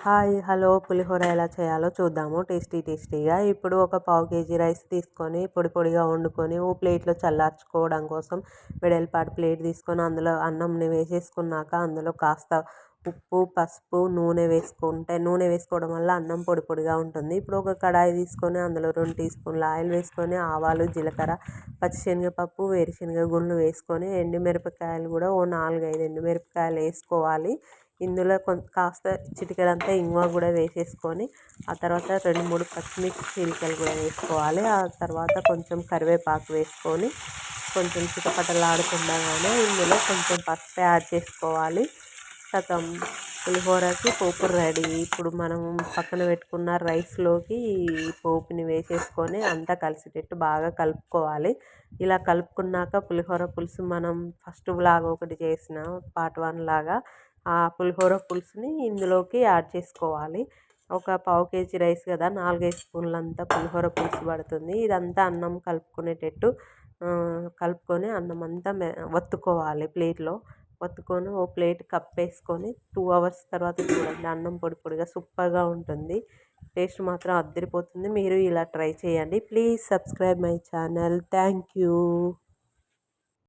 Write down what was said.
Hi hello పులిహోర ఎలా చేయాలో చూద్దాము టేస్టీగా. ఇప్పుడు ఒక పావు కేజీ రైస్ తీసుకొని పొడి పొడిగా వండుకొని ఓ ప్లేట్లో చల్లార్చుకోవడం కోసం వెడల్పాటి ప్లేట్ తీసుకొని అందులో అన్నంని వేసేసుకున్నాక అందులో కాస్త ఉప్పు పసుపు నూనె వేసుకోవడం వల్ల అన్నం పొడి పొడిగా ఉంటుంది. ఇప్పుడు ఒక కడాయి తీసుకొని అందులో 2 టీ స్పూన్ల ఆయిల్ వేసుకొని ఆవాలు జీలకర్ర పచ్చిశనగపప్పు వేరుశనగ గుళ్ళు వేసుకొని ఎండుమిరపకాయలు కూడా ఓ 4-5 ఎండుమిరపకాయలు వేసుకోవాలి. ఇందులో కాస్త చిటికెడంతా ఇంగువ కూడా వేసేసుకొని ఆ తర్వాత 2-3 పచ్చిమిర్చి చీలికలు కూడా వేసుకోవాలి. ఆ తర్వాత కొంచెం కరివేపాకు వేసుకొని కొంచెం చిటపటలాడుతుండగానే ఇందులో కొంచెం పసుపు యాడ్ చేసుకోవాలి. సగం పులిహోరకి పోపు రెడీ. ఇప్పుడు మనం పక్కన పెట్టుకున్న రైస్లోకి ఈ పోపుని వేసేసుకొని అంతా కలిసేటట్టు బాగా కలుపుకోవాలి. ఇలా కలుపుకున్నాక పులిహోర పులుసు మనం ఫస్ట్ వ్లాగ్ ఒకటి చేసిన పార్ట్ 1 లాగా ఆ పులిహోర పులుసుని ఇందులోకి యాడ్ చేసుకోవాలి. ఒక పావు కేజీ రైస్ కదా 4-5 స్పూన్లంత పులిహోర పులుసు పడుతుంది. ఇదంతా అన్నం కలుపుకునేటట్టు కలుపుకొని అన్నం అంతా వత్తుకోవాలి ప్లేట్లో. వత్తుకొని ఓ ప్లేట్ కప్పేసుకొని 2 అవర్స్ తర్వాత చూడండి అన్నం పొడి పొడిగా సూపర్గా ఉంటుంది. టేస్ట్ మాత్రం అద్దరిపోతుంది. మీరు ఇలా ట్రై చేయండి. Please subscribe my channel. Thank you.